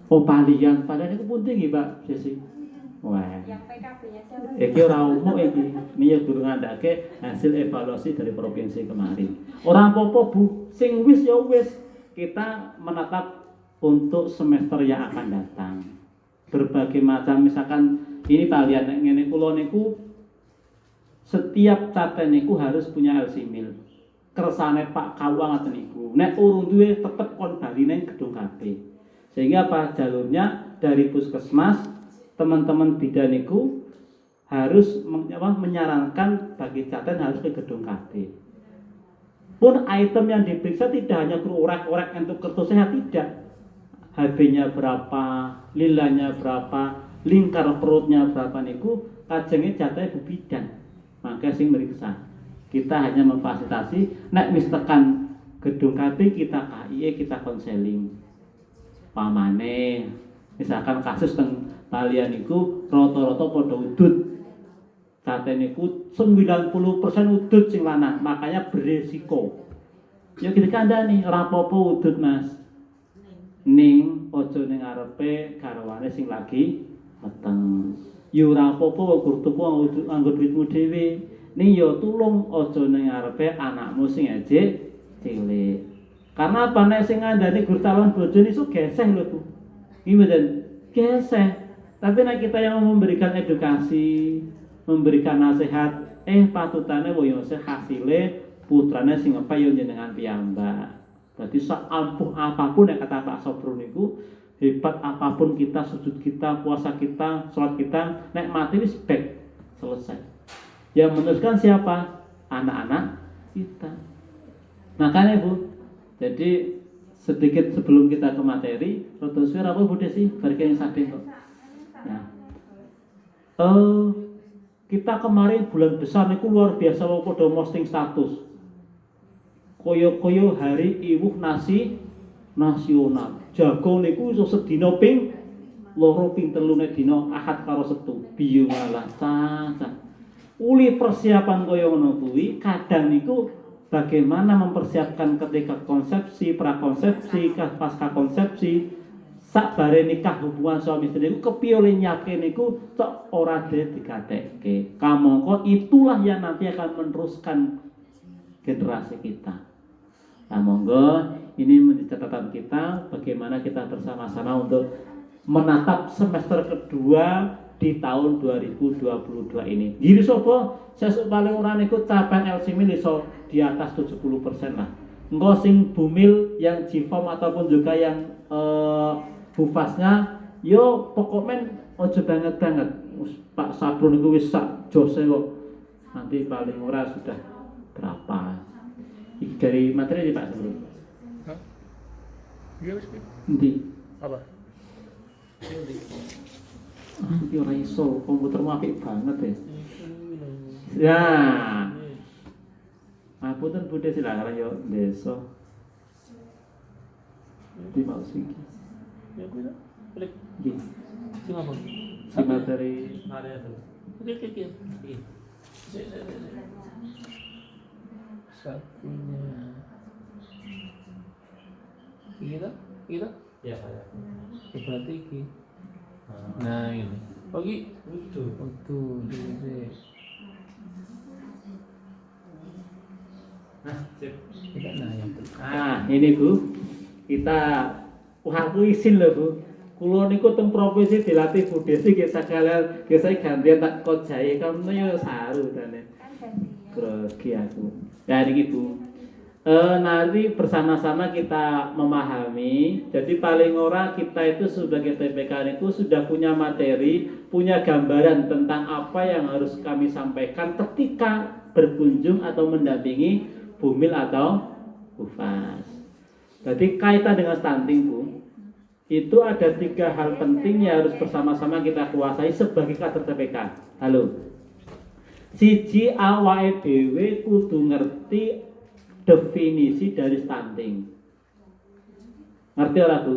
Opalian padahal itu penting nggih Pak Jesi. Wah. Yang PKB-nya siapa? Iki ora umum iki. Ini guru ngandake hasil evaluasi dari provinsi kemarin. Ora apa-apa Bu, sing wis ya wis. Kita menatap untuk semester yang akan datang. Berbagai macam misalkan ini kalian ngene kula niku setiap caten niku harus punya LC-mil. Kersane Pak Kawang ngaten niku. Nek urung duwe tetep kon baline gedung KB. Sehingga apa jalurnya dari puskesmas teman-teman bidan niku harus menyarankan bagi caten harus ke gedung KB. Pun item yang diperiksa tidak hanya orek-orek untuk kartu sehat, tidak. HB-nya berapa, lilanya berapa, lingkar perutnya berapa niku kajenge jatah ibu bidan. Maka sing meriksa. Kita hanya memfasilitasi nek wis tekan gedung KB kita KIE kita konseling. Pamane misalkan kasus teng kalian niku rata-rata padha udut. Caten niku 90% udut sing lanang, makanya beresiko. Ya kita kandhani ora apa-apa udut Mas. Ning aja ning ngarepe garwane sing lagi meteng. Ya ora apa-apa gur tuku anggo duitmu dhewe. Ning ya tulung aja ning ngarepe anakmu sing ejek cilik. Karena apa nek sing ngandani gur calon bojone iso geseh lho Bu. Iki mboten geseh. Tapi nek kita yang memberikan edukasi, memberikan nasihat, patutane woyo hasile putrane sing apa yo jenengan piyambak. Berarti seampuh apapun yang kata Pak Sobro niku, hebat apapun kita, sujud kita, puasa kita, sholat kita, nek mati wis back selesai. Yang meneruskan siapa? Anak-anak kita. Makanya Bu, jadi sedikit sebelum kita ke materi, rotosfer apa Bu Desi? Barikan yang sading kok. Nah, kita kemarin bulan besar niku luar biasa wong padha posting status. Koyo-koyo hari iwuh nasi nasional. Jago niku iso sedina ping 2 ping 3 nek dina Ahad karo Setu. Biyo malah caca. Uli persiapan koyo ngono kuwi kadang niku bagaimana mempersiapkan ketika konsepsi, prakonsepsi, pasca konsepsi, sakbare nikah hubungan suami istri niku kepiye oleh nyiapke niku cok ora digatekke. Kamangka itulah yang nanti akan meneruskan generasi kita. Nah, monggo ini menjadi catatan kita bagaimana kita bersama-sama untuk menatap semester kedua di tahun 2022 ini. Diri sapa sesuk paling ora niku capaian LC-mil iso di atas 70% lah. Engko sing bumil yang Jifom ataupun juga yang bufasnya yo pokoknya ojo banget-banget. Pak Sabro niku wis sak jose kok. Nanti paling ora sudah berapa? Dari materi Pak Sabro. Hah? Iya wis. Endi? Apa? Endi? Iki ora iso, komputermu apik banget ya. Ya. Apunten Bude silakan yo desa. Di mau sing. Ya kuwi lah. Klik. Nggih. Sing apa? Si materi Area itu. Oke. Satunya. Kita? Ya saya. Berarti iki. Nah ini. Pagi. Waktu dulu. Nah, sip. Kita yang Ini Bu. Kita aku isin lho Bu. Kula niku teng provinsi dilatih Bu Desi nggih sakalian nggih saya gantian tak kojahe kamu yo saru tane. Grogi aku. Ya niki Bu. Nanti bersama-sama kita memahami. Jadi paling ora kita itu sebagai TPK itu sudah punya materi, punya gambaran tentang apa yang harus kami sampaikan ketika berkunjung atau mendampingi bumil atau bufas. Jadi kaitan dengan stunting Bu, itu ada 3 hal penting yang harus bersama-sama kita kuasai sebagai kader TPK. Halo. Siji awake dhewe kudu ngerti definisi dari stunting. Ngerti ora Bu?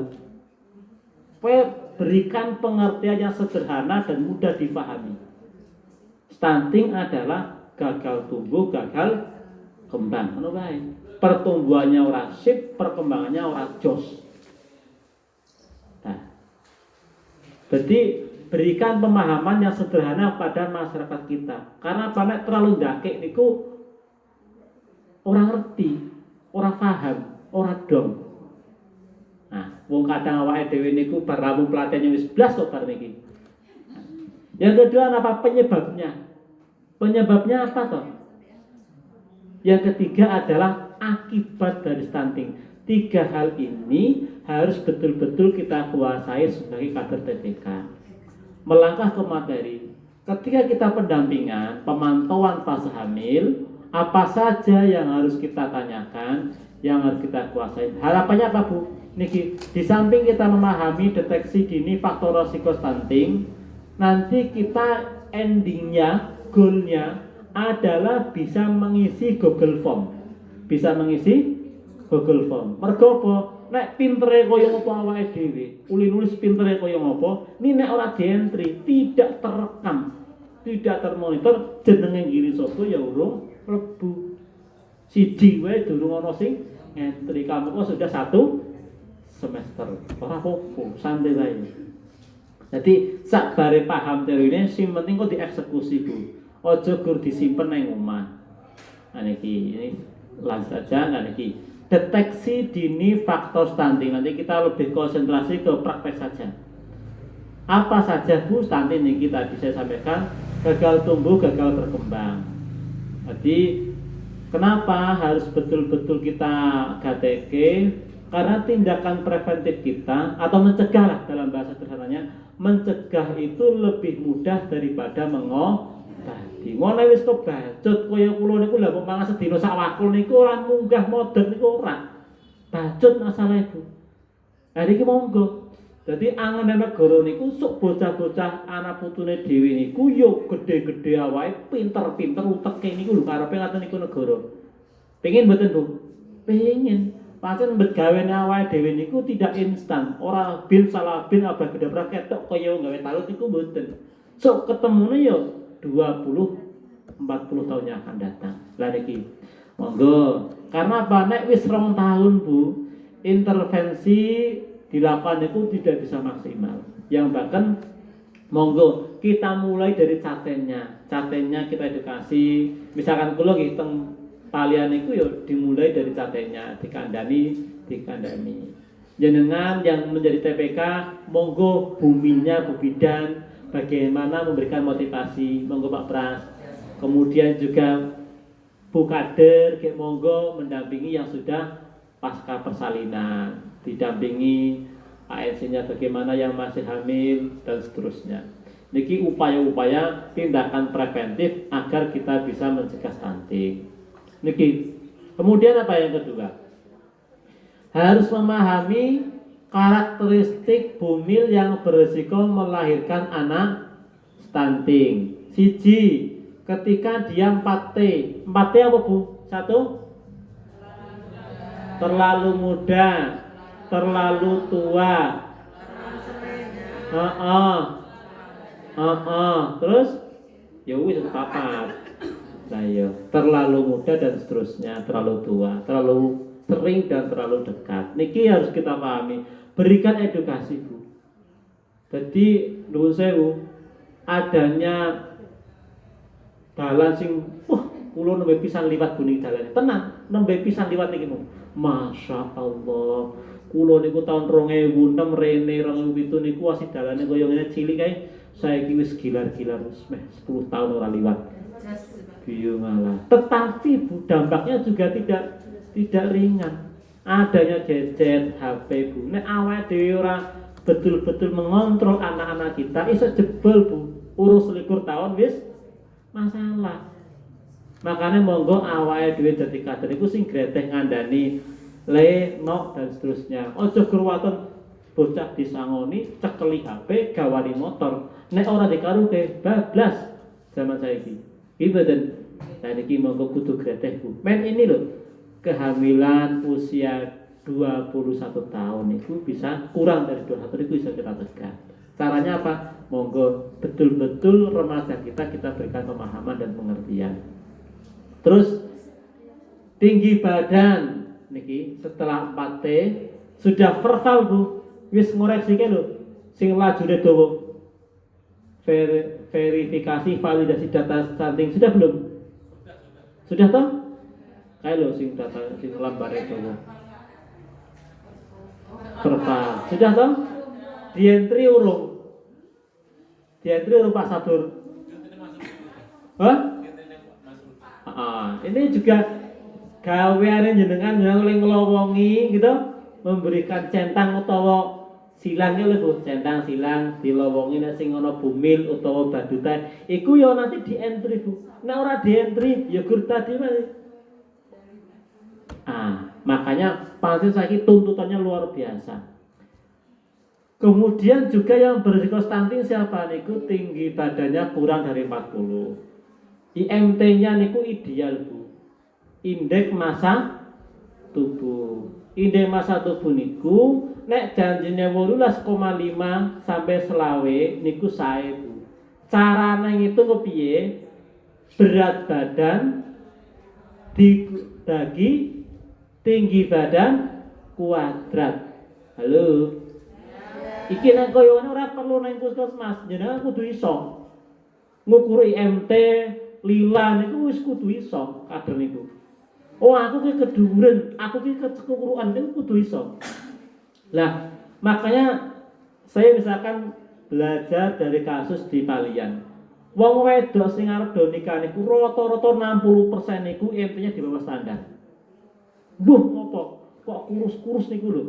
Berikan pengertian yang sederhana dan mudah difahami. Stunting adalah gagal tumbuh, gagal kembang. Ngono wae. Pertumbuhannya ora sip, perkembangannya ora jos. Nah, Berarti berikan pemahaman yang sederhana pada masyarakat kita. Karena apa nek terlalu ndakek niku orang ngerti, orang paham, orang dong. Nah, wong kadang awake dhewe niku bar rampung pelatihannya wis blas kok bar niki. Yang kedua apa penyebabnya? Penyebabnya apa toh? Yang ketiga adalah akibat dari stunting. 3 hal ini harus betul-betul kita kuasai sebagai kader TPK. Melangkah ke materi. Ketika kita pendampingan, pemantauan fase hamil, apa saja yang harus kita tanyakan, yang harus kita kuasai. Harapannya apa Bu? Niki, di samping kita memahami deteksi dini faktor risiko stunting, nanti kita endingnya, goalnya adalah bisa mengisi Google Form. Bisa mengisi Google Form. Mergo apa? Nek pintere kaya apa awake dhewe, nulis pintere kaya apa, ini nek ora dientri, tidak terekam, tidak termonitor, jenenge ngiri sapa ya urung mlebu. Siji wae durung ana sing entri, kamu kok sudah 1 semester. Ora apa-apa, santai wae. Jadi sak bare paham teorine sing penting kok dieksekusi Bu. Aja gur disimpen nang omah. Nah ini lanjut aja niki. Deteksi dini faktor stunting. Nanti kita lebih konsentrasi ke praktek saja. Apa saja Bu stunting ini tadi saya sampaikan, gagal tumbuh, gagal berkembang. Jadi kenapa harus betul-betul kita GTK? Karena tindakan preventif kita atau mencegah lah dalam bahasa sederhananya, mencegah itu lebih mudah daripada mengobati. Ngono wis kebacut kaya kula niku lha kok mangan sedina sak wakul niku ora munggah modern niku ora. Bacut masalah ibu. Lah iki monggo. Dadi angene negara niku sok bocah-bocah anak putune dhewe niku yo gede-gede awake, pinter-pinter uteke niku lho karepe ngaten niku negara. Pengen mboten Bu? Pengen. Pancen mbet gawene awake dhewe niku tidak instan. Ora bin salah bin abah gedabrak ketok kaya gawe talut niku mboten. Sok ketemune yo 20 40 tahun yang akan datang. Lah niki. Monggo. Karena apa nek wis 2 tahun Bu, intervensi dilakukan itu tidak bisa maksimal. Yang bahkan monggo kita mulai dari catennya. Catennya kita edukasi. Misalkan kula nggih teng talian itu ya dimulai dari catennya, dikandani. Jenengan yang menjadi TPK, monggo buminya Bu Bidan, bagaimana memberikan motivasi, monggo Pak Pras. Kemudian juga Bu Kader, monggo mendampingi yang sudah pasca persalinan, didampingi ANC-nya bagaimana yang masih hamil dan seterusnya. Niki upaya-upaya tindakan preventif agar kita bisa mencegah stunting. Niki. Kemudian apa yang kedua? Harus memahami karakteristik bumil yang berisiko melahirkan anak stunting. Siji, ketika dia 4T. 4T apa Bu? 1, terlalu muda, terlalu tua. Terus ya wis papat. Nah ya, terlalu muda dan seterusnya, terlalu tua, terlalu sering dan terlalu dekat. Niki harus kita pahami. Berikan edukasi Bu. Jadi nuwun sewu, adanya dalan sing kula nembe pisan liwat buning dalane. Tenang, nembe pisan liwat niki Bu. Masya Allah. Kula niku tahun 2006 rene 2007 niku wasih dalane kaya ngene cilik kae. Saiki wis gilar-gilar wis 10 tahun ora liwat. Biyo malah. Tetapi Bu, dampaknya juga tidak ringan. Adanya gadget, HP Bu. Nek awake dhewe ora betul-betul mengontrol anak-anak kita, iso jebol Bu. Urus 21 tahun wis masalah. Makanya monggo awake dhewe dadi kader iku sing greteh ngandani le, no dan seterusnya. Ojo gerwaton bocah disangoni, cekeli HP, gawani motor. Nek ora dikaruke bablas zaman saiki. Iki mboten. Nah niki monggo kudu greteh Bu. Men ini loh, kehamilan usia 21 tahun itu bisa kurang dari 21 itu bisa kita cegah. Caranya apa? Monggo betul-betul remaja kita berikan pemahaman dan pengertian. Terus tinggi badan niki setelah 4T sudah verbal Bu, wis ngoreksi ke lho. sing lajune dawa. Verifikasi validasi data stunting sudah belum? Sudah toh? Kayak lo sing data sing lambare dawa. Perpa. Sudah toh? Di entry urung. Di entry urung Pak Sadur. Hah? Ini juga gaweane jenengan yang ngelowongi gitu, memberikan centang utawa silangnya lho Bu, centang silang dilowongi nek sing ana bumil utawa badutan. Iku ya nanti di entry Bu. Nek ora di entry ya gur tadi mas. Makanya pasti saiki tuntutannya luar biasa. Kemudian juga yang berisiko stunting siapa niku tinggi badannya kurang dari 40. IMT-nya niku ideal Bu. Indeks massa tubuh. Indeks massa tubuh niku nek janjine 18,5 sampai selawe niku sae Bu. Carane ngitung kepiye? Berat badan dibagi tinggi badan kuadrat. Halo. Iki nek koyo ngono ora perlu nang puskesmas, jenengan kudu iso. Ngukur IMT lila niku wis kudu iso kader niku. Oh aku ki keduren, aku ki kekuruan niku kudu iso. Lah, makanya saya misalkan belajar dari kasus di Palian. Wong wedok sing arep do nikah niku rata-rata 60% niku IMT-nya di bawah standar. Duh, ngopo? Kok kurus-kurus niku lho.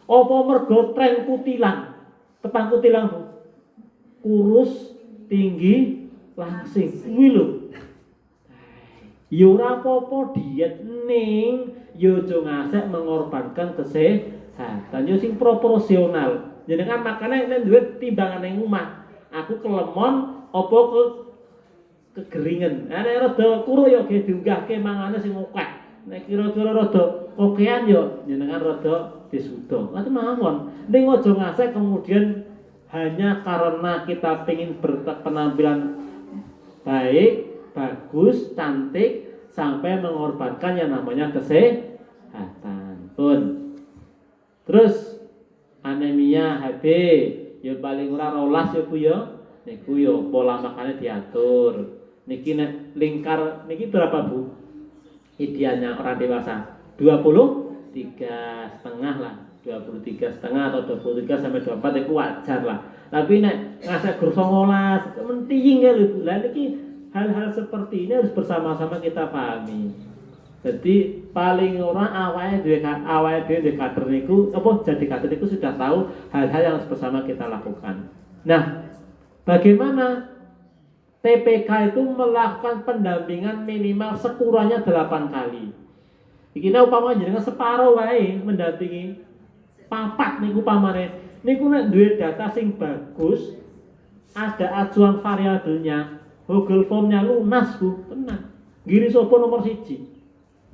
Apa mergo tren kutilan? Tepang kutilan Bu. Kurus, tinggi, langsing. Kuwi lho. Ya ora apa-apa diet ning ya aja ngasek mengorbankan kesehatan. Ya sing proporsional. Jenengan makane nek duwe timbangan ning omah. Aku kelemon apa kegeringen. Nek rada kuru ya ge diunggahke mangane sing akeh. Nek kira-kira rada kokean ya jenengan rada disuda. Ngoten mawon. Ning aja ngasek kemudian hanya karena kita ingin berpenampilan baik, bagus, cantik sampai mengorbankan yang namanya kesehatan. Pun. Terus anemia HB ya paling ora 12 ya Bu ya. Niku ya pola makannya diatur. Niki nek lingkar niki berapa Bu? Idealnya orang dewasa 23,5 lah. 23,5 atau 23 sampai 24 itu wajar lah. Tapi nek ngasih guru 19 menting ya lho. Lah niki hal-hal seperti ini harus bersama-sama kita pahami. Jadi paling orang awalnya dhewe kader niku apa jadi kader niku sudah tahu hal-hal yang harus bersama kita lakukan. Nah, bagaimana TPK itu melakukan pendampingan minimal sekurangnya 8 kali. Iki nek upama jenengan separuh wae mendampingi 4 niku pamane. Niku nek duwe data sing bagus, ada acuan variabelnya, Google Form-nya lunas Bu, tenang. Giri sopo nomor 1.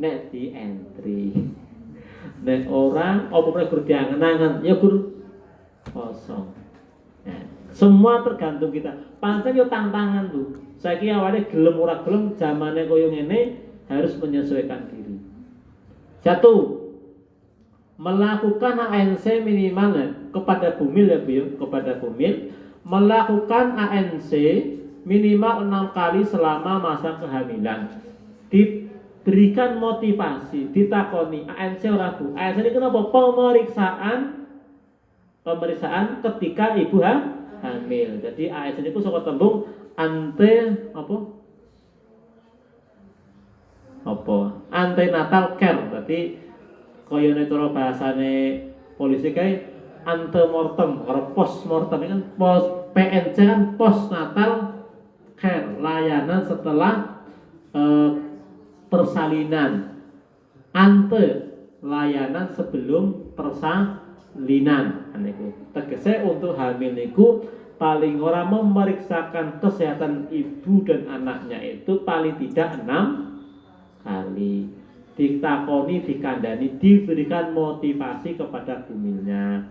Nek di entry. Nek orang apa meneh gur diangen-angen, ya gur kosong. Nah, semua tergantung kita. Pancen yo tantangan tuh. Saiki awake gelem ora gelem zamane koyo ngene harus menyesuaikan diri. Satu, melakukan ANC minimal kepada bumil ya Bu ya, kepada bumil melakukan ANC minimal 6 kali selama masa kehamilan. Diberikan motivasi, ditakoni ANC ora Bu. ANC ini kenapa? Pemeriksaan ketika ibu hamil. Jadi ANC itu saka tembung ante antenatal care. Berarti kaya nek cara bahasane polisi kae antemortem karo postmortem kan PNC kan postnatal care, layanan setelah persalinan. Ante layanan sebelum persalinan. Niku tegese untuk hamil niku paling ora memeriksakan kesehatan ibu dan anaknya itu paling tidak 6 kali. Ditakoni, dikandani, diberikan motivasi kepada bumilnya.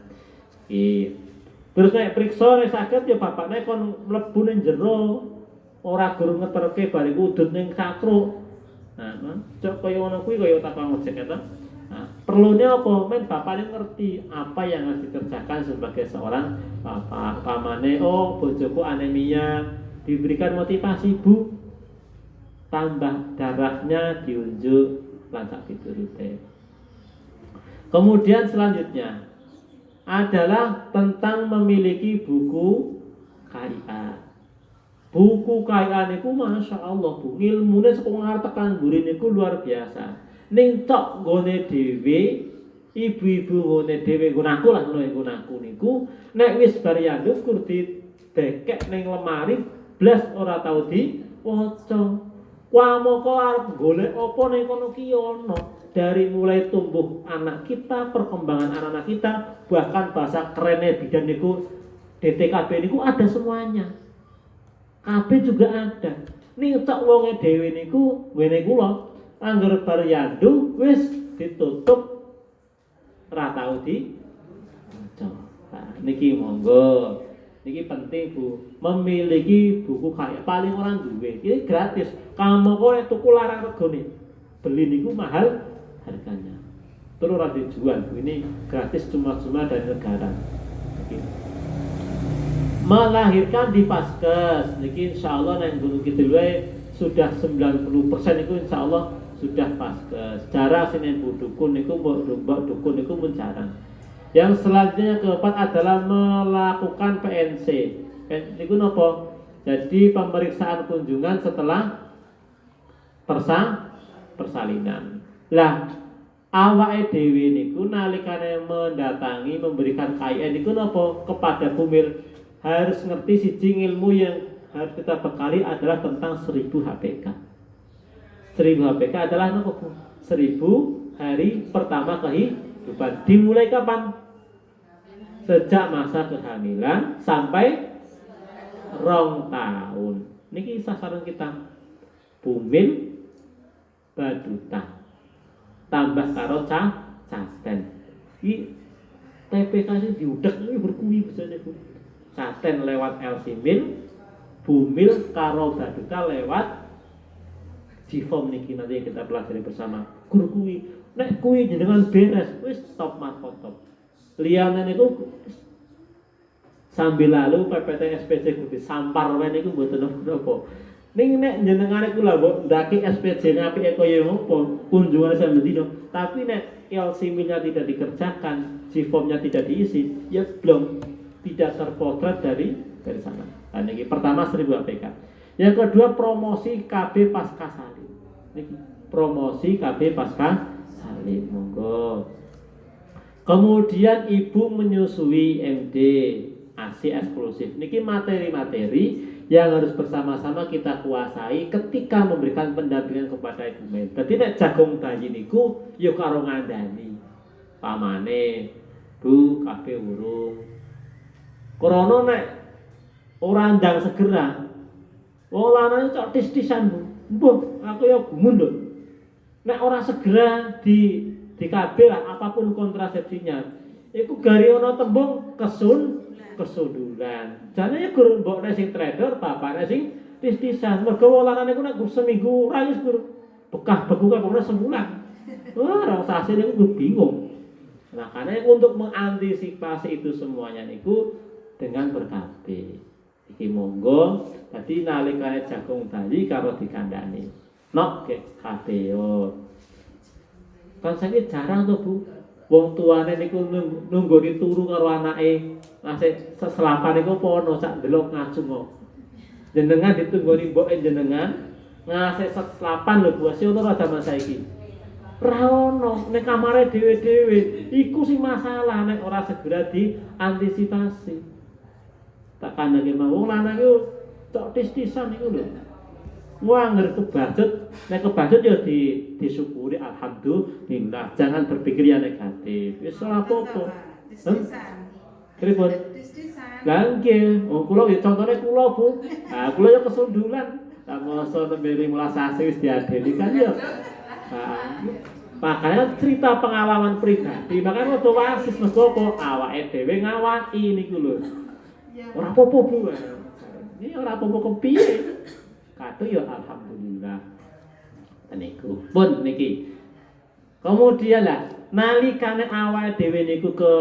Terus nek priksa nek saged ya bapakne kon mlebu ning jero ora guru ngeterke bariku udut ning sakruk. Nah, cok kaya ngono kuwi kaya tapang ojek eta. Nah, Perlunya apa? Men bapak ini ngerti apa yang harus dikerjakan sebagai seorang bapak. Pamane, oh bojoku anemia, diberikan motivasi bu, tambah darahnya diunjuk lansak piturute. Kemudian selanjutnya adalah tentang memiliki buku KIA. Buku KIA niku masya Allah bu, ilmunya sekolah tekan buri niku luar biasa. Ning cok nggone dhewe, ibu-ibu nggone dhewe nggunaku lah nggunaku niku nek wis bar yanduk kur didekek ning lemari blas ora tau diwaca. Wamoko arep golek apa ning kono ki ana. Dari mulai tumbuh anak kita, perkembangan anak-anak kita, bahkan bahasa kerennya bidan niku DTKB niku ada semuanya. KB juga ada. Ning cok wonge dhewe niku ngene kula angger bar yandu wis ditutup ora tau diwaca. Nah, niki monggo. Niki penting Bu, memiliki buku kayak paling orang duwe. Ini gratis. Kamu kok tuku larang regane. Beli niku mahal harganya. Terus ora dijual. Ini gratis cuma-cuma dari negara. Niki. Melahirkan di Paskes. Niki insyaallah nang Gunung Kidul wae sudah 90% itu insyaallah sudah Paskes. Cara sinen dukun niku mbok dukun niku mun jarang. Yang selanjutnya keempat adalah melakukan PNC. Niku napa? Jadi pemeriksaan kunjungan setelah persalinan. Lah awake dhewe niku nalikane mendatangi memberikan KIN niku napa? Kepada bumil harus ngerti siji ilmu yang harus kita bekali adalah tentang 1000 HPK. 1000 HPK adalah apa Bu? 1000 hari pertama kehidupan. Dimulai kapan? Sejak masa kehamilan sampai 2 tahun. Niki sasaran kita. Bumil baduta. Tambah karo caten. Iki TPK ini diudek iki berkuwi besane Bu. Caten lewat L-simil, bumil karo baduta lewat Jifom niki nanti kita pelajari bersama. Guru kuwi, nek kuwi jenengan beres, wis top marko top. Liyane niku sambil lalu PPT SPC kudu sampar wae niku mboten napa. Ning nek jenengan iku lha mbok ndaki SPC apike kaya ngopo, kunjungan sampe dino, tapi nek L-similnya tidak dikerjakan, Jifomnya tidak diisi, ya belum tidak terpotret dari sana. Nah, ini pertama 1000 APK. Yang kedua promosi KB pasca salin. Niki promosi KB pasca salin, monggo. Kemudian ibu menyusui MD ASI eksklusif. Niki materi-materi yang harus bersama-sama kita kuasai ketika memberikan pendampingan kepada ibu men. Dadi nek jagung bayi niku ya karo ngandani. Pamane, Bu, kabeh urung. Krana nek ora ndang segera, wong lanang cok tis-tisan, Bu. Mbuh, aku ya gumun lho. Nek ora segera di KB lah apapun kontrasepsinya. Iku gari ana tembung kesundulan. Jane ya gur mbok nek sing trader, bapakne sing tis-tisan. Mergo wong lanang niku nek seminggu ora wis gur bekah beku kok ora sebulan. Wah, rasane niku bingung. Makanya untuk mengantisipasi itu semuanya niku dengan ber-KB. Iki monggo dadi nalikane jagung bayi karo dikandani. Nok ke KB yo. Kan saiki jarang to Bu. Wong tuane niku nunggu dituru karo anake. Ngasih seselapan niku pono sak delok ngacung kok. Jenengan ditunggoni mboke jenengan ngasih seselapan lho Bu. Sing ono rada saiki. Ra ono nek kamare dhewe-dhewe iku sing masalah nek ora segera diantisipasi. Tak kandhane mau wong lanang iku tok tis-tisan iku lho. Wah ngger kebacut, nek kebacut ya disyukuri alhamdulillah. Jangan berpikir yang negatif. Wis ora apa-apa. Tis-tisan. Pripun? Tis-tisan. Lah nggih, wong kula ya contone kula Bu. Ah kula ya kesundulan. Tak masa nembe 15 wis diadeni kan ya. Makanya cerita pengalaman pribadi, makanya waktu wasis mergo apa awake dhewe ngawaki niku lho. Ora apa-apa Bu. Ini ora apa-apa kepiye. Katu ya alhamdulillah. Niku pun niki. Kemudian lah nalikane awake dhewe niku ke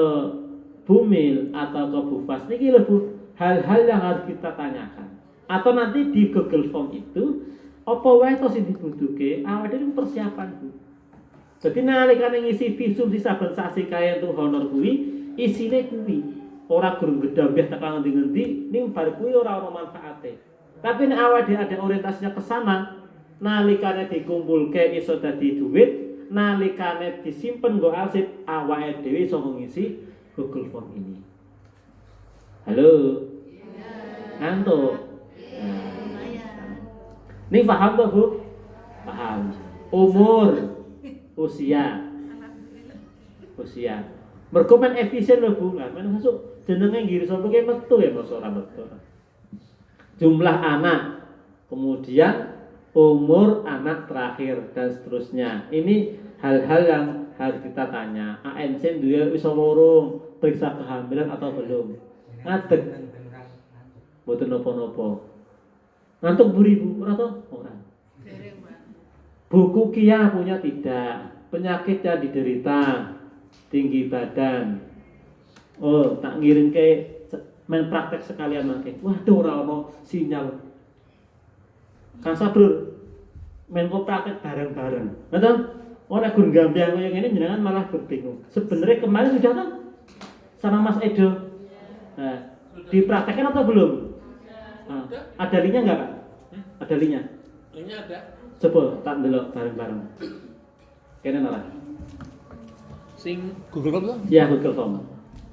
Bumil atau ke Bufas niki lho Bu, hal-hal yang harus kita tanyakan. Atau nanti di Google Form itu apa wae to sing dibutuhke awake dhewe persiapan Bu. Jadi nalikane ngisi visum si saben sasi kaya untuk honor kuwi isine kuwi. Ora guru gedambeh tekan ngendi-ngendi ning bar kuwi ora ono manfaate. Tapi nek awake dhewe ada orientasinya ke sana, nalikane dikumpulke iso dadi duit, nalikane disimpen nggo arsip awake dhewe iso ngisi Google Form ini. Halo. Ngantuk. Ini paham toh Bu? Paham. Umur, usia. Mergo men efisien lho Bu. Lah men masuk jenenge ngiri sapa ki metu ya masa ora metu. Jumlah anak, kemudian umur anak terakhir dan seterusnya. Ini hal-hal yang harus kita tanya. ANC duwe wis urung, periksa kehamilan atau belum. Ngadeg. Mboten napa-napa. Ngantuk buri Bu, ora to? Ora. Buku Kia punya tidak, penyakit yang diderita, tinggi badan. Oh, tak ngirim ke main praktek sekalian mangke. Waduh ora ono sinyal. Kan Sabrur main kok praktek bareng-bareng. Betul? Ora gur gambyang koyo ngene jenengan malah berbingung. Sebenarnya kemarin sudah kan sama Mas Edo. Nah, dipraktekkan atau belum? Nah, ada linknya enggak, Pak? Ada linknya? Linknya ada. Coba tak ndelok bareng-bareng. Kene malah. Sing Google Form tuh? Ya, Google Form.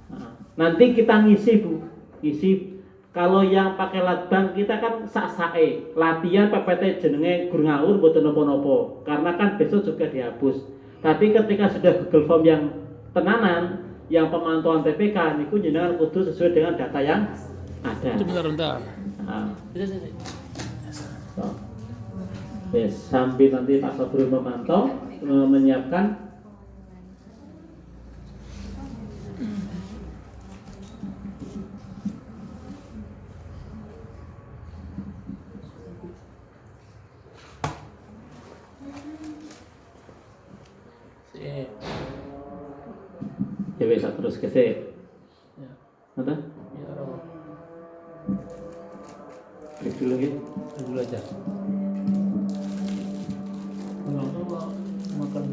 Nah, nanti kita ngisi Bu. Ngisi kalau yang pakai latbang kita kan sak-sae. Latihan PPT jenenge gur ngawur mboten napa-napa. Karena kan besok juga dihapus. Tapi ketika sudah Google Form yang tenanan, yang pemantauan TPK niku jenengan kudu sesuai dengan data yang ada. Bentar. Nah, Bisa. so. Yes, sambil nanti Pak Sabrul memantau, menyiapkan. Ya bisa terus ke sini. Ya. Ada? Ya, Rob. Klik dulu gitu. Dulu aja. Mau makan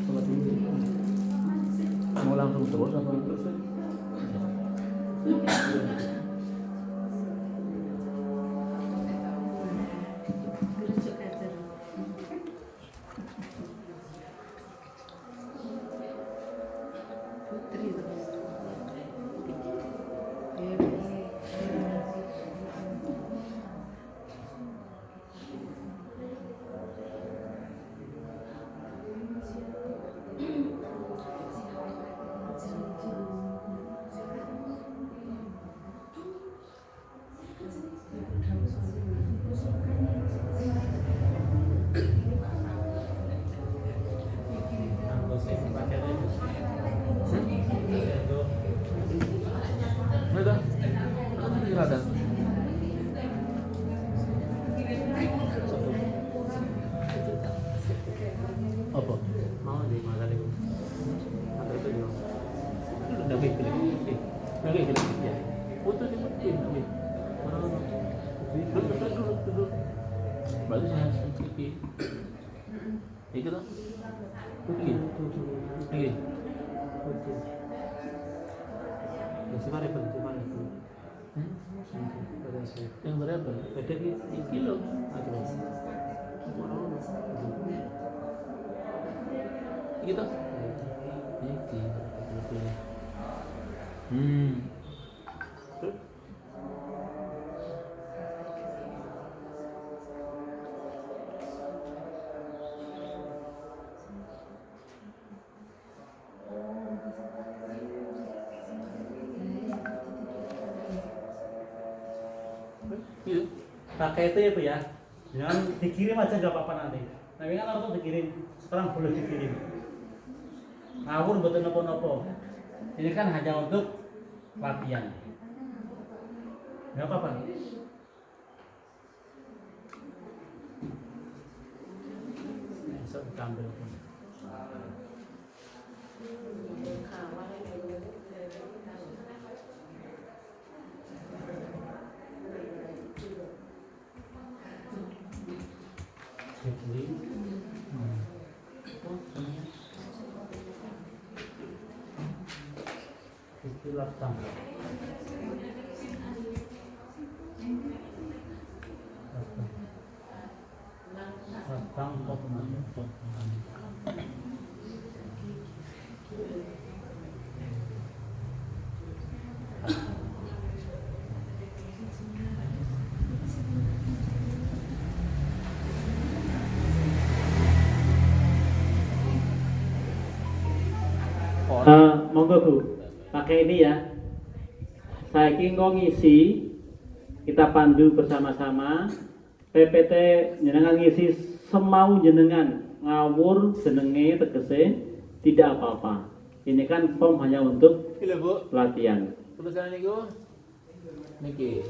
sholat dulu. Mau langsung terus apa terus? Udah. Ada. Apa? Mau di mana nih? Ada itu di mana? Udah klik. Ya. Foto dimatiin. Duduk. Baru saya sedikit. Itu tuh. Oke. Siapa repot? Yang berapa? Ada di Kilo. Gitu. Gitu. pakai itu ya Bu ya. Jangan dikirim aja nggak apa-apa nanti. Tapi kan orang tuh dikirim, sekarang boleh dikirim. Ngawur betul nopo-nopo. Ini kan hanya untuk latihan. Nggak apa-apa. Bisa diambil. Istilah tangga. Ratang pot. Monggo Bu, pakai ini ya. Saya kengko ngisi, kita pandu bersama-sama. PPT jenengan ngisi semau jenengan, ngawur jenenge tegese tidak apa-apa. Ini kan form hanya untuk Gila Bu, pelatihan. tulisan niku niki.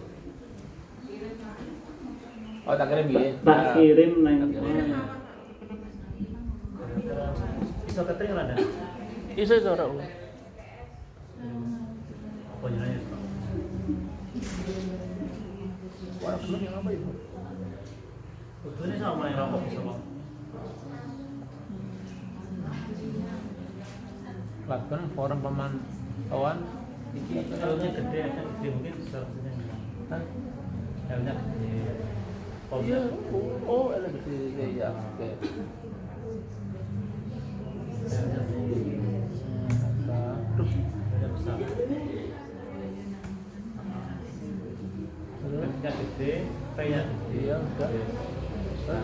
Oh tak kirim ya. Tak kirim neng. Bisa ketering ada. Iso ora. Apa jenenge? Wah, belum yang apa itu? Betulnya sama yang rampok bisa Pak. Lakukan forum pemantauan iki Filenya gede mungkin seharusnya. Hah? Filenya gede. Iya, oh, ada gede ya. Oke. Filenya besar. Filenya gede, P-nya gede. Iya, udah. Iya.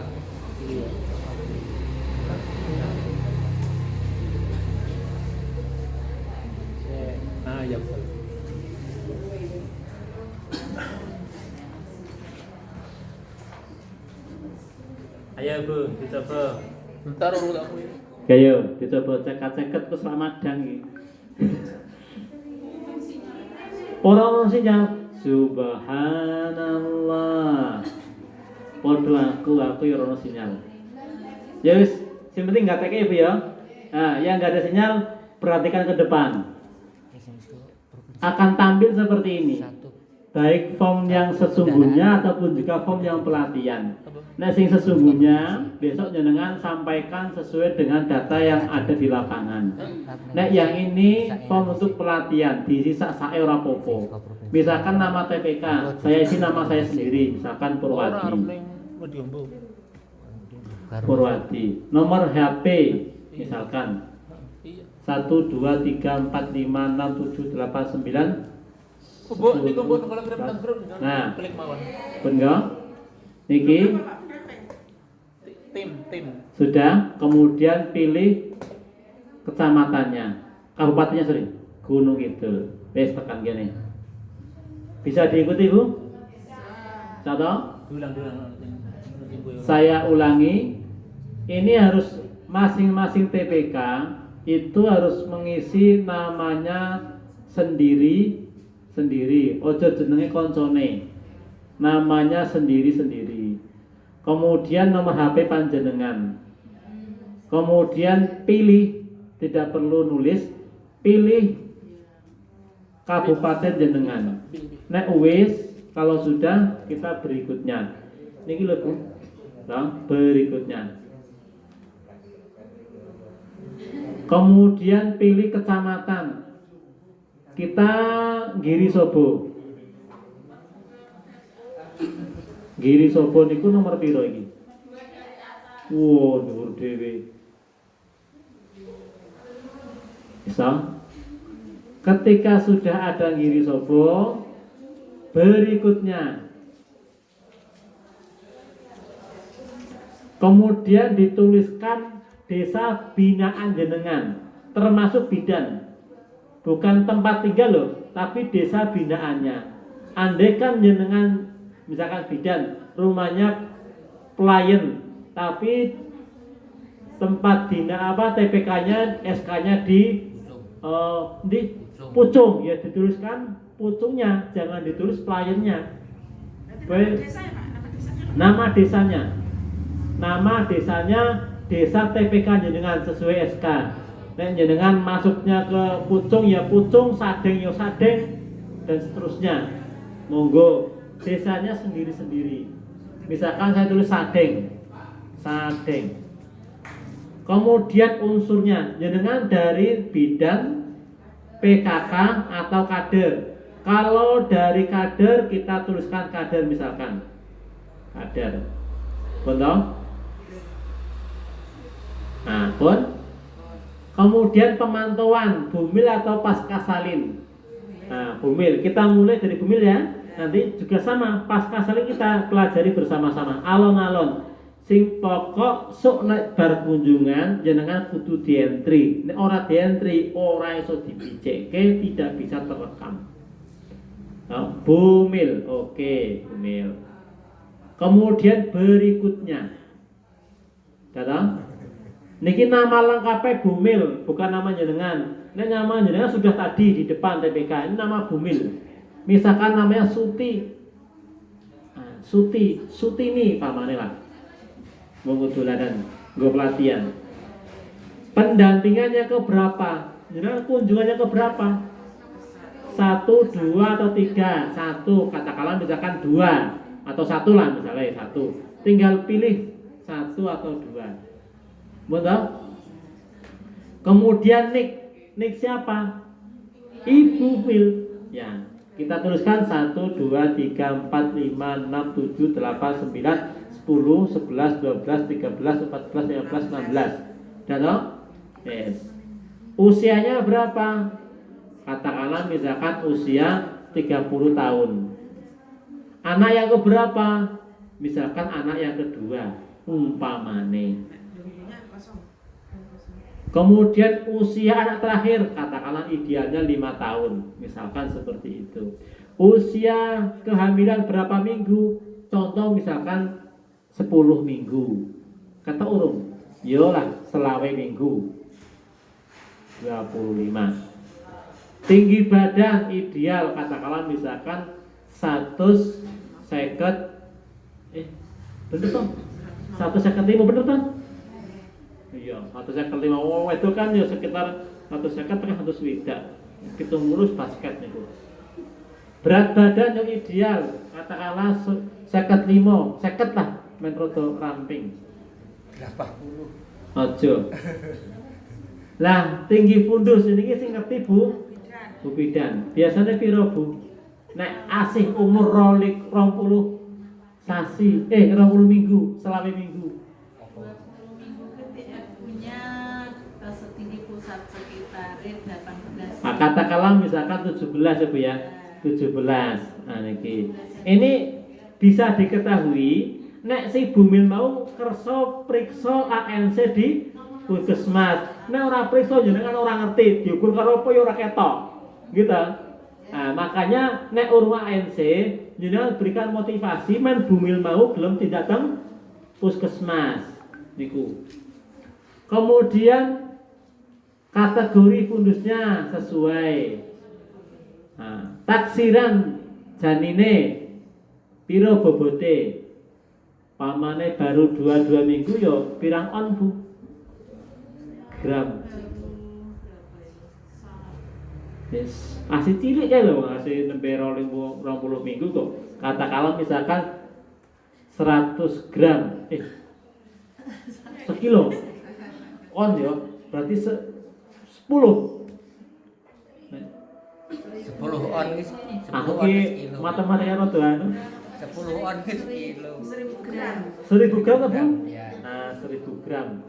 Nah, ya betul. Ayo Bu, dicoba. Bentar urut aku ini. Ayo, dicoba cekat-cekat ke Ramadhan iki. Orang sinyal Subhanallah. Podo aku ya ono sinyal. Ya wis, sing penting enggak teke Bu ya. Nah, yang enggak ada sinyal perhatikan ke depan. Akan tampil seperti ini. Baik form yang sesungguhnya ataupun juga form yang pelatihan. Nah, sing sesungguhnya besok jenengan sampaikan sesuai dengan data yang ada di lapangan. Nah, yang ini form untuk pelatihan, diisi sak ora popo. Misalkan nama TPK, saya isi nama saya sendiri, misalkan Purwadi. Purwadi. Nomor HP misalkan 1 2 3 4 5 6 7 8 9. Bu, ini kumpul kalau kita grup Nah, klik mawon. bener. Niki Tim. sudah, kemudian pilih kecamatannya, kabupatennya sorry, Gunung Kidul. Wes tekan gini. Bisa diikuti Bu? Contoh, Ulang. saya ulangi. Ini harus masing-masing TPK itu harus mengisi namanya sendiri. Ojo jenenge koncone. Namanya sendiri. Kemudian nomor HP panjenengan. Kemudian pilih, tidak perlu nulis, pilih kabupaten jenengan. Nek wis, kalau sudah kita berikutnya. Niki lho Bu. Nah, berikutnya. Kemudian pilih kecamatan. Kita Giri Sobo niku nomor piro iki? Wow, dhuwur dhewe. Bisa? Ketika sudah ada Giri Sobo, berikutnya kemudian dituliskan desa binaan jenengan, termasuk bidan. Bukan tempat tinggal loh, tapi desa binaannya. Andaikan jenengan misalkan bidan, rumahnya pelayan, tapi tempat bina TPK-nya, SK-nya di Pucung, ya dituliskan Pucungnya, jangan ditulis pelayannya. Nama desanya, desa TPK jenengan sesuai SK. Nek jenengan masuknya ke pucung ya pucung, sadeng ya sadeng, dan seterusnya. Monggo, desanya sendiri-sendiri. Misalkan saya tulis sadeng, sadeng. Kemudian unsurnya, jenengan dari bidang PKK atau kader. Kalau dari kader kita tuliskan kader misalkan, kader. Betul? Nah, pun. Kemudian pemantauan bumil atau pasca salin. Nah, bumil kita mulai dari bumil ya. Nanti juga sama pasca salin kita pelajari bersama-sama. Alon-alon. Sing pokok sok nek bar kunjungan jenengan kudu dientri. Nek ora dientri ora iso dipiceke, tidak bisa terekam. Nah, bumil, oke, bumil. Kemudian berikutnya, datang. Niki nama lengkapnya bumil, bukan nama jenengan. Ini nama jenengan sudah tadi di depan TPK. Ini nama bumil. Misalkan namanya Suti, nah, Sutini pamane lah. Mau dolanan, gue pelatihan. Pendampingannya ke berapa? Jenengan kunjungannya ke berapa? 1, 2 atau 3? 1, katakanlah misalkan 2 atau 1 lah misalnya 1. Tinggal pilih 1 atau 2. Betul? Kemudian nik siapa? Ibu Mil. Ya, kita tuliskan 1, 2, 3, 4, 5, 6, 7, 8, 9, 10, 11, 12, 13, 14, 15, 16. Betul? Yes. Usianya berapa? Katakanlah misalkan usia 30 tahun. Anak yang keberapa? Misalkan anak yang kedua, umpamane. Kemudian usia anak terakhir, katakanlah idealnya 5 tahun, misalkan seperti itu. Usia kehamilan berapa minggu? Contoh misalkan 10 minggu. Kata urung, yolah selawe minggu 25. Tinggi badan ideal, katakanlah misalkan 150, bener toh? 155 bener toh? Iya, 155. Oh, itu kan ya sekitar 150 kan 100 widak. Kita ngurus basket niku. Berat badan yang ideal, katakanlah 55, 50 lah, men rodo ramping. 80. Ojo. Lah, tinggi fundus ini sing ngerti Bu? Bu Bidan. Biasanya piro Bu? Nek asih umur 20 sasi, 20 minggu, selawe minggu. Setinggi pusat sekitar 18. Nah, katakanlah misalkan 17 ya Bu ya. 17. Nah niki. Ini bisa diketahui nek si bumil mau kerso priksa ANC di puskesmas. Nek ora priksa jenengan ora ngerti diukur karo apa ya ora ketok. Gitu. Nah, makanya nek urung ANC jenengan berikan motivasi men bumil mau belum tidak datang puskesmas niku. Kemudian kategori fundusnya sesuai. Nah, taksiran janine piro bobote. Pamane baru 2 minggu yo pirang on Bu? Gram. Yes, masih cilik kae lho, masih nembe 20 minggu kok. Katakanlah misalkan 100 gram. Sekilo. On yo, berarti 10 on wis 10 Aku on ki matematika rada anu. 10 on wis kilo. 1000 gram. 1000 gram ta, Bu? Ya. Nah, 1000 gram.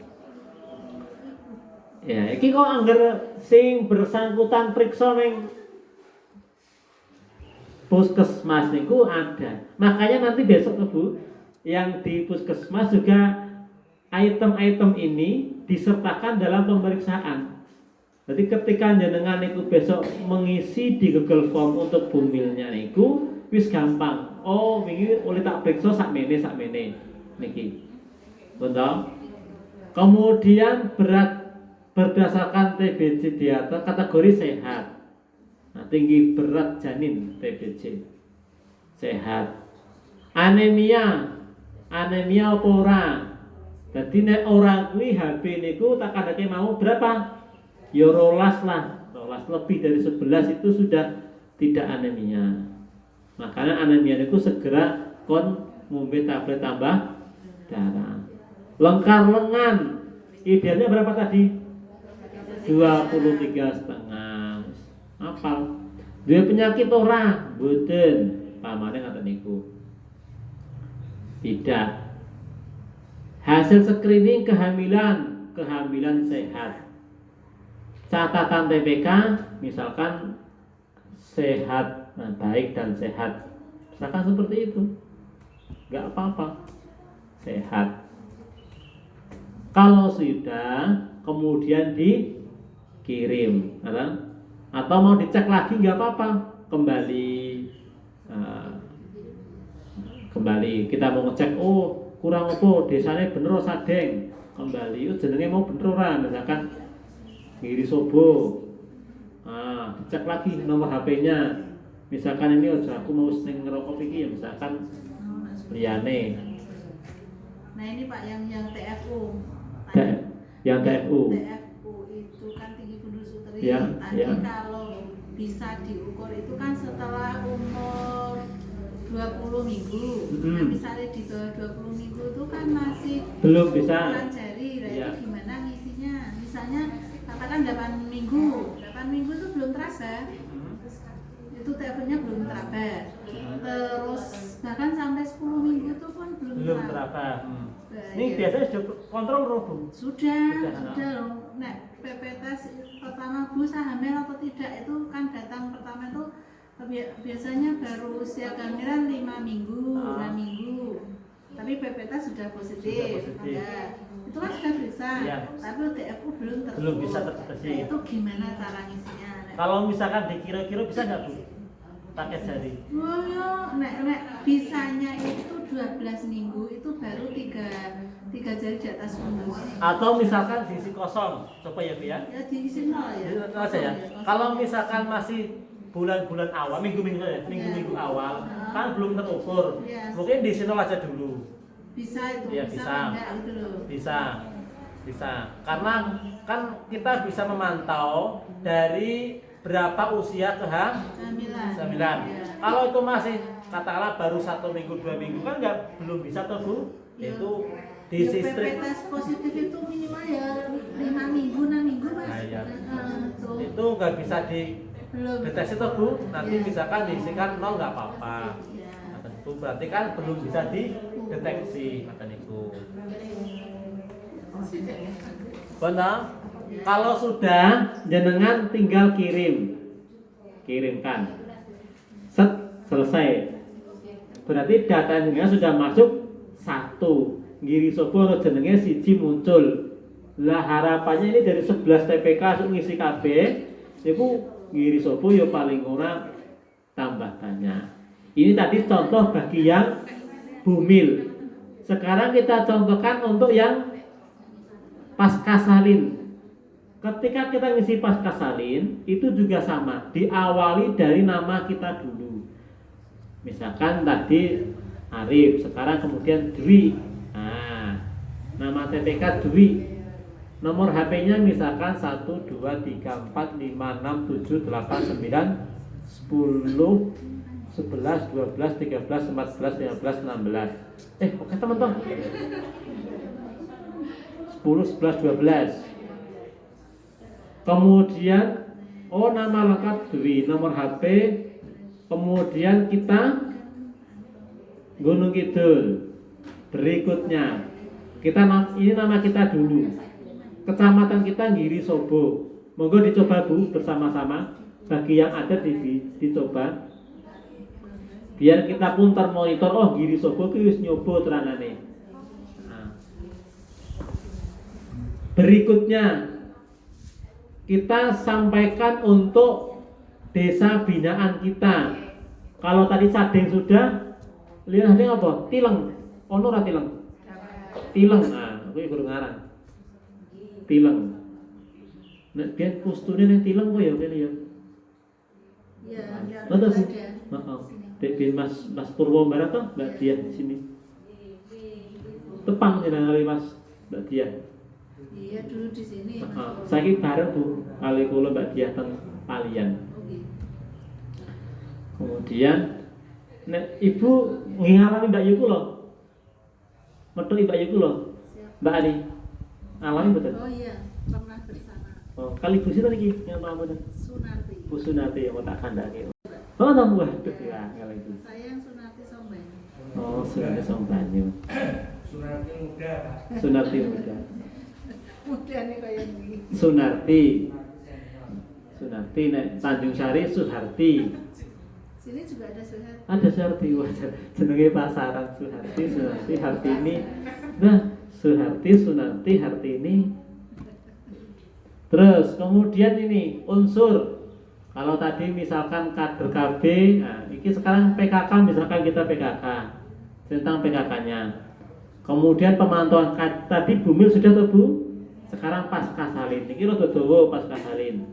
Ya, iki kok anggar sing bersangkutan periksa ning puskesmas niku ada. Makanya nanti besok Bu, yang di puskesmas juga item-item ini disertakan dalam pemeriksaan. Jadi ketika jenengan niku besok mengisi di Google Form untuk bumilnya niku wis gampang. Oh, wingi oleh tak periksa sakmene niki. Betul? Kemudian berat berdasarkan TBC di atas kategori sehat. Nah, tinggi berat janin TBC sehat. Anemia apa ora? Jadi nek ora kuwi HB niku tak kandhake mau berapa? ya rolas lah, rolas lebih dari 11 itu sudah tidak anemia. Makanya anemia itu segera kon ngombe tablet tambah darah. Lengkar lengan idealnya berapa tadi? 23,5. Apal. Duwe penyakit ora? Mboten. Pamane ngaten niku. Tidak. Hasil screening kehamilan sehat. Catatan TPK misalkan sehat, baik dan sehat. Misalkan seperti itu. Enggak apa-apa. Sehat. Kalau sudah kemudian dikirim atau mau dicek lagi nggak apa-apa, kembali kita mau ngecek, oh kurang apa desanya bener sadeng, kembali jenenge mau bener ora, misalkan ngiri sobo, dicek lagi nomor HP-nya, misalkan ini aku mau sering ngerokok iki ya, misalkan liyane. Nah ini Pak yang TFU. Yang TFU. TFU itu kan tinggi fundus uteri. Ya, Tadi ya. kalau bisa diukur itu kan setelah umur 20 minggu. Nah, misalnya di bawah 20 minggu itu kan masih Belum bisa. ukuran jari. Nah, Ya. itu gimana ngisinya? Misalnya katakan 8 minggu. 8 minggu itu belum terasa. Itu TFU-nya belum teraba. Terus bahkan sampai 10 minggu itu pun belum teraba. Ini Ya. biasanya sudah kontrol Bu. Sudah loh. Nah, PP tes pertama Bu hamil atau tidak itu kan datang pertama itu biasanya baru usia kehamilan 5 minggu, 6 minggu. Tapi PP tes sudah positif. Ya. Itu kan sudah periksa. Ya. Tapi TFU belum Belum bisa terdeteksi. Nah, itu gimana cara ngisinya? Nah, Kalau misalkan dikira-kira bisa nggak Bu? Pakai jari. Bisanya itu 12 minggu itu baru 3 jari di atas fundus. Atau misalkan diisi kosong, coba ya Bu ya. Ya diisi nol ya. Itu aja ya. Kalau misalkan masih bulan-bulan awal, minggu-minggu awal, kan belum terukur. Iya. Mungkin diisi nol aja dulu. Bisa itu, Iya, bisa bisa. apa enggak gitu loh. Bisa. Karena kan kita bisa memantau dari berapa usia kehamilan. Iya. Kalau itu masih katakanlah baru 1 minggu 2 minggu kan belum bisa tuh Bu. Ya. Itu Ya, di PP strip tes positif itu minimal ya 5 minggu, 6 minggu Mas. Nah, iya. Tuh. itu nggak bisa di Belum. deteksi tuh Bu. Nanti Ya. misalkan diisikan 0 nggak apa-apa. Ya. Nah, itu berarti kan belum bisa dideteksi mata niku. Benar? Kalau sudah jenengan tinggal kirimkan. Selesai. Berarti data jenengan sudah masuk 1. Ngiri sobo jenenge siji muncul. Lah harapannya ini dari 11 TPK untuk ngisi KB, itu ngiri sobo ya paling ora tambah banyak. Ini tadi contoh bagi yang bumil. Sekarang kita contohkan untuk yang pascasalin. Ketika kita ngisi pascasalin itu juga sama, diawali dari nama kita dulu. Misalkan tadi Arif, sekarang kemudian Dwi. Nah, nama TPK Dwi. Nomor HP-nya misalkan 1 2 3 4 5 6 7 8 9 10 11 12 13 14 15 16. Oke teman-teman. 10 11 12. Kemudian nama lengkap Dwi, nomor HP, kemudian kita Gunung Kidul. Berikutnya ini nama kita dulu. Kecamatan kita Ngiri Sobo. Monggo dicoba Bu bersama-sama. Bagi yang ada dicoba. Biar kita pun termonitor, Ngiri Sobo ki wis nyoba teranane. Nah. Berikutnya kita sampaikan untuk desa binaan kita. Kalau tadi Sadeng sudah, lihat Sadeng apa? Tileng. Ono ora tileng? Tileng. Nah, aku kudu ngarang. Tileng. Nek biyen pustune ning Tileng kok ya kene ya. Ya, Betul ada. sih. Heeh. Dek Mas Purwo Barat toh, Mbak Diah di sini. Tepang jenenge Mas Mbak Diah. Iya dulu di sini. Saiki bareng Bu kali kula Mbak Diah teng Palian. Oke. Kemudian nek Ibu ngalami Mbak Yu kula. Metu Mbak Yu kula. Siap. Mbak Ani. Alami betul. Oh iya, pernah bersama Oh, kali Bu sinten iki yang tamu ten? Sunarti. Bu Sunati yang tak kandhake. Oh, tamu waduh ya kali itu. Saya yang Sunarti Sombani. Oh, Sunati Song Banyu. Sunarti muda, Pak. Sunarti muda. Mudah nih kayak gini. Sunarti. Sunarti nek Tanjung Sari Suharti. Sini juga ada Suharti. Ada Suharti wah jenenge pasaran Suharti, Sunarti, Hartini. Nah, Suharti, Sunarti, Hartini. Terus kemudian ini unsur. Kalau tadi misalkan kader KB, nah ini sekarang PKK misalkan kita PKK tentang PKK-nya. Kemudian pemantauan tadi Bumil sudah tuh Bu. Sekarang pasca salin. Ini rada dawa pasca salin.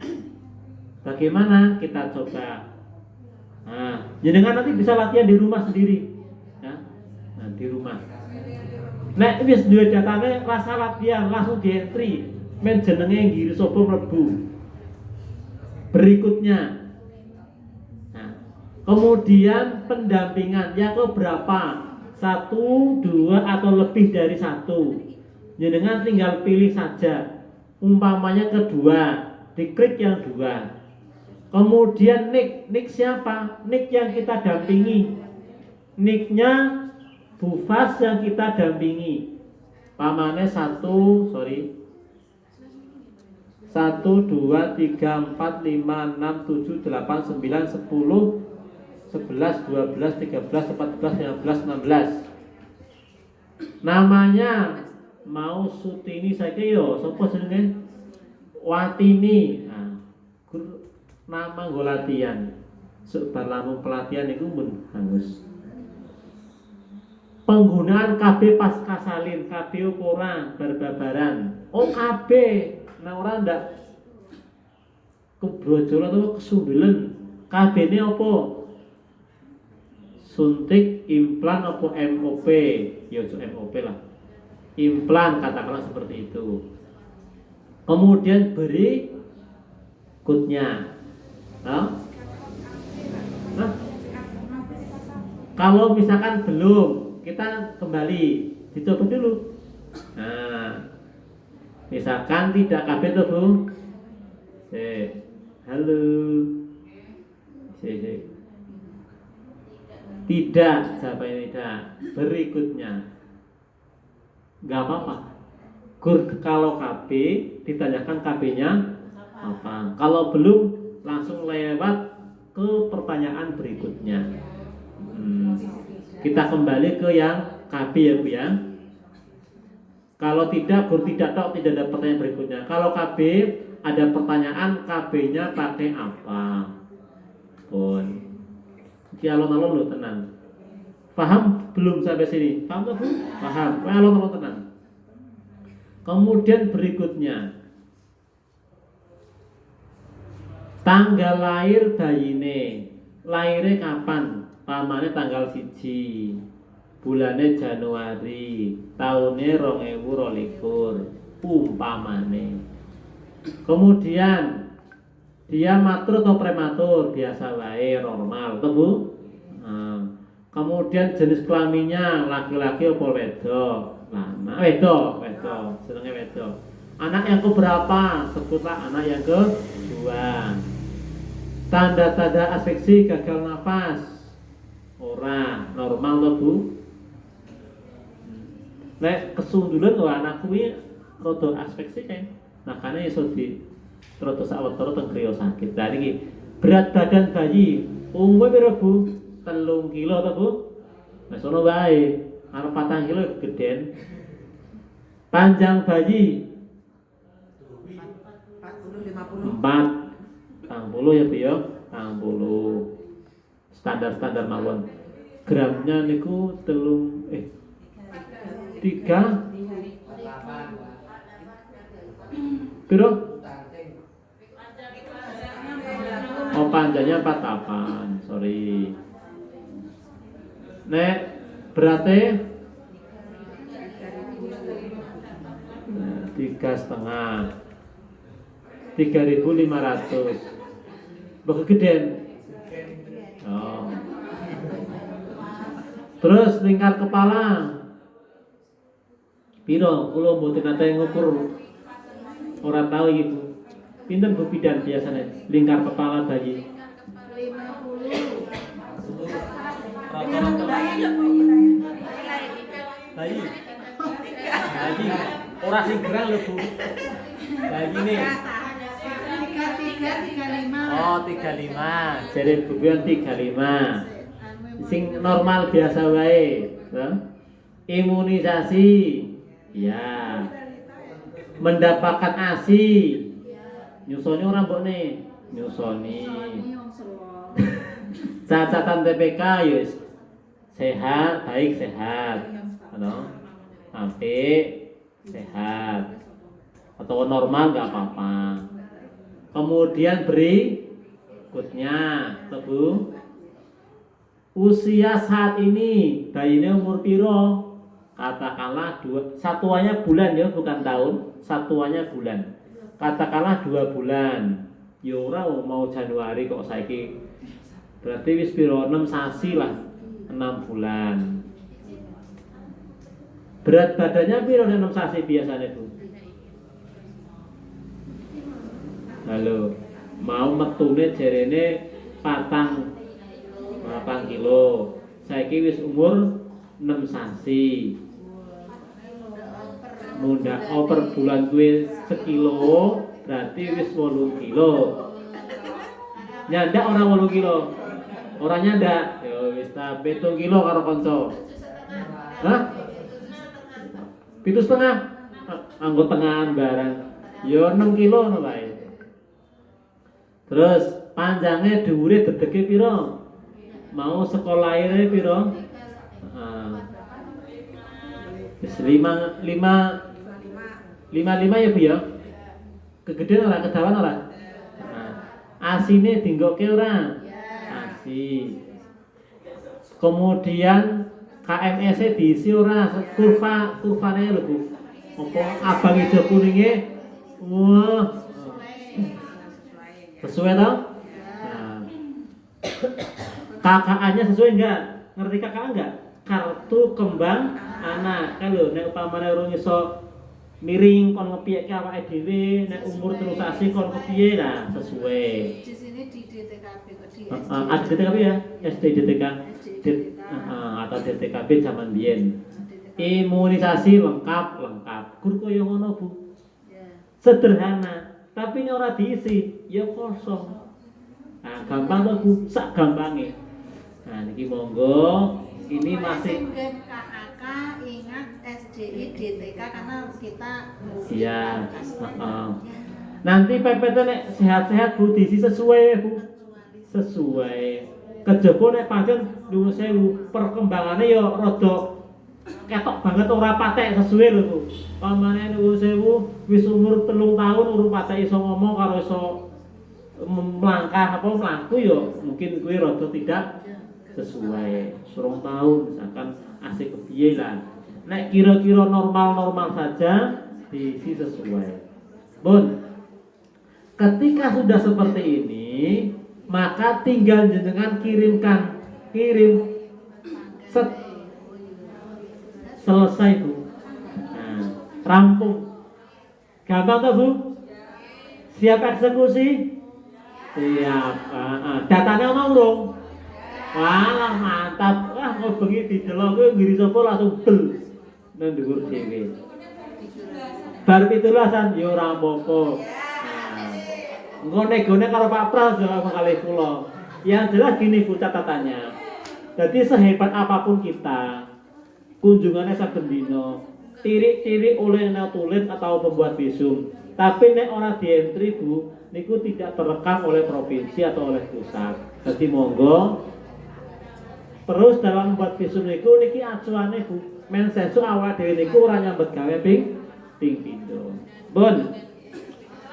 Bagaimana kita coba? Nah, jenengan nanti bisa latihan di rumah sendiri. Ya. Nah, di rumah. Nek wis duwe datane rasa latihan langsung di entry. Men jenenge ngiri sapa mlebu. Berikutnya. Nah, kemudian pendampingan yang keberapa? 1, 2 atau lebih dari 1. Jenengan tinggal pilih saja. Umpamanya kedua, diklik yang 2. Kemudian nick siapa? Nick yang kita dampingi. Nicknya Bu Fas yang kita dampingi. Pamane 1, 2, 3, 4, 5, 6, 7, 8, 9, 10, 11, 12, 13, 14, 15, 16. Namanya mau Sutini saiki yo, sapa jenenge? Watini. Nah, nama nggo latihan. Bar lamun pelatihan iku mun hangus. Penggunaan KB pasca salin, KB ukuran berbabaran. Oh KB, nah ora ndak kebrojol atau kesundulan. KB ini apa? Suntik, implan apa MOP? Ya MOP lah. Implan katakanlah seperti itu. Kemudian beri berikutnya. Nah, kalau misalkan belum, kita kembali dicoba dulu. Nah, misalkan tidak KB tuh Bu. Halo. Tidak, jawabannya tidak. Berikutnya. Enggak apa-apa. Kalau KB ditanyakan KB-nya apa. Kalau belum langsung lewat ke pertanyaan berikutnya. Kita kembali ke yang KB ya Bu ya. Kalau tidak, gur tidak tahu tidak ada pertanyaan berikutnya. Kalau KB ada pertanyaan KB-nya pakai apa? Pun. Di alon-alon lo tenang. Paham belum sampai sini? Paham tak Bu? Paham. Alon-alon tenang. Kemudian berikutnya. Tanggal lahir bayine. Lahirnya kapan? Pamane tanggal 1. Bulannya Januari. Tahunnya 2022. Umpamane. Kemudian dia matur atau prematur? Biasa wae, normal, toh Bu? Nah, kemudian jenis kelaminnya laki-laki apa wedok? Lanang, wedok, senengnya wedok. Anak yang keberapa? Sebutlah anak yang kedua. Tanda-tanda asfiksi gagal nafas? Ora, normal toh Bu? Nek kesundulan wah anak kuwi rada asfiksi kae. Makanya iso di rada sawetara teng kriya sakit. Lah niki berat badan bayi umumnya piro Bu? 3 kilo to Bu? Wis ono wae. Arep 4 kilo gedhen. Panjang bayi 40-50. 40 ya Bu ya. 40. Standar-standar mawon. Gramnya niku 3 piro? Oh panjangnya 48. Sorry. Nek berarti 3,5 setengah 3.500 kegedean. Oh. Terus lingkar kepala piro? Kula mboten nate ngukur, ora tahu iki Bu. Pinten Bu bidan biasanya lingkar kepala bayi? 50. Bayi. Bayi. Ora sing gerang lho Bu. Bayi ini. 35. Oh, 35. Jadi Bu Bion 35. Sing normal biasa wae, imunisasi, ya, mendapatkan ASI, nyusoni orang mbokne, nyusoni, catatan TPK yus, sehat, baik sehat, atau apik, sehat, atau normal nggak apa-apa. Kemudian berikutnya, Bu. Usia saat ini bayinya umur piro? Katakanlah satuannya bulan ya, bukan tahun, satuannya bulan. Katakanlah 2 bulan. Ya ora mau Januari kok saiki. Berarti wis piro 6 sasi lah, 6 bulan. Berat badannya piro 6 sasi biasanya Bu? Halo, mau metune jerene 4 kilo. Saiki wis umur 6 sasi. Munda per bulan kuwi sekilo, berarti wis 8 kilo. Nyandak ora 8 kilo. Ora nyandak. Ya wis ta 7 kilo karo kanca. Hah? 7,5. Anggo tengahan barang. Ya 6 kilo ngono wae. Terus panjangnya dhuwure dedeke piro? Mau sekolah airnya piro? Wis 5 ya Bu ya. Kegedean ora, kedawan ora? Asine dinggokke ora? Asi. Kemudian KMS-e diisi ora? Kurvane lho Bu. Apa abang ijo kuninge? Wah. Sesuai tau? KKA-nya sesuai enggak? Ngerti KKA enggak? Kartu kembang anak. Kalau nek upamane urung iso miring kon ngepiyeke awake dhewe, nek umur terus asih kon kepiye lah sesuai. Di sini di DTKB di Ada DTKB ya? SD DTK. Atau DTKB zaman biyen. Imunisasi lengkap. Gur koyo ngono Bu. Sederhana, tapi nek ora diisi ya kosong. Nah, gampang tuh Bu, sak gampangnya. Nah, niki monggo, ini masih KHK, ingat SDI, DTK karena kita iya. Nanti PPT nek sehat-sehat Bu diisi sesuai Bu. Sesuai. Kejaba nek pancen nyuwun sewu, perkembangannya ya rada ketok banget ora patek sesuai lho Bu. Pamane nyuwun sewu wis umur 3 tahun urung patek iso ngomong karo iso melangkah mlaku ya mungkin kuwi rada tidak sesuai. Surung tahun misalkan asik kepiye lah. Nek kira-kira normal saja diisi sesuai. Bun. Ketika sudah seperti ini, maka tinggal jenengan kirim selesai Bu. Nah, rampung. Gampang toh Bu? Siap eksekusi? Siap. Datanya ono urung? Wah, mantap. Wah, kok bengi didelok kowe ngiri sapa langsung bel nang dhuwur dhewe. Bar 17-an ya ora apa-apa. Engko negone karo Pak Pras ya kali kula. Yang jelas gini Bu catatannya. Jadi sehebat apapun kita, kunjungannya saben dina, tirik-tirik oleh tulis atau membuat visum. Tapi nek ora dientri Bu, niku tidak terekam oleh provinsi atau oleh pusat. Jadi monggo terus dalam membuat visum niku niki acuane Bu, men sensu awak dhewe niku ora nyambet gawe ping pindho. Pun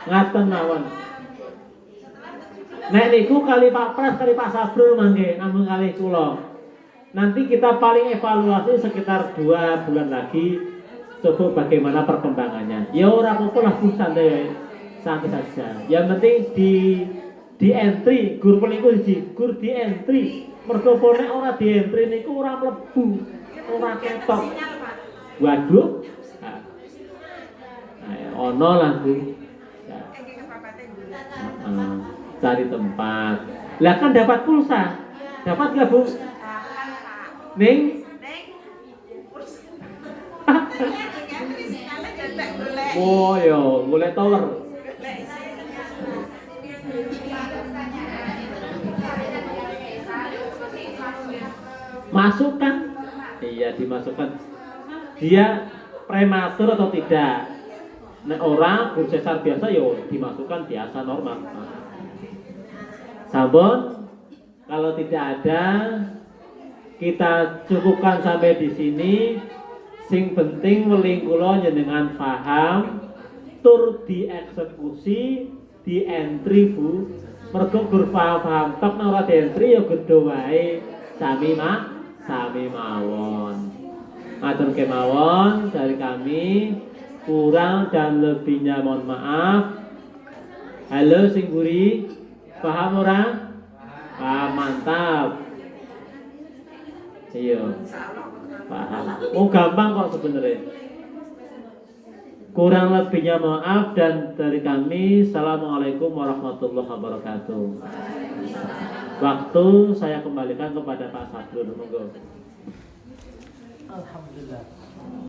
ngaten mawon. Nek niku kali Pak Pras kali Pak Sabrul mangke namung kali kula. Nanti kita paling evaluasi sekitar 2 bulan lagi coba bagaimana perkembangannya. Ya ora apa-apa lah Bu, santai saja. Yang penting di entry gur niku gur di entry. Mergo nek ora di entry niku ora mlebu, ora ketok. Waduh. Ono lah Bu. Cari tempat. Lah kan dapat pulsa. Dapat gak Bu? Ning oh yo, golek tower. Masukkan. Iya, dimasukkan. Dia prematur atau tidak? Nek orang sesar biasa yo dimasukkan biasa normal. Sampun, kalau tidak ada kita cukupkan sampai di sini. Sing penting weling kula njenengan paham tur dieksekusi di entry Bu. Mergo gur paham tok nek ora di entry ya gedho wae sami mawon. Matur kemawon dari kami, kurang dan lebihnya mohon maaf. Halo sing buri, paham ora? Paham, mantap. Iya. Paham. Oh gampang kok sebenarnya. Kurang lebihnya maaf dan dari kami assalamualaikum warahmatullahi wabarakatuh. Waktu saya kembalikan kepada Pak Sabrul, monggo. Alhamdulillah.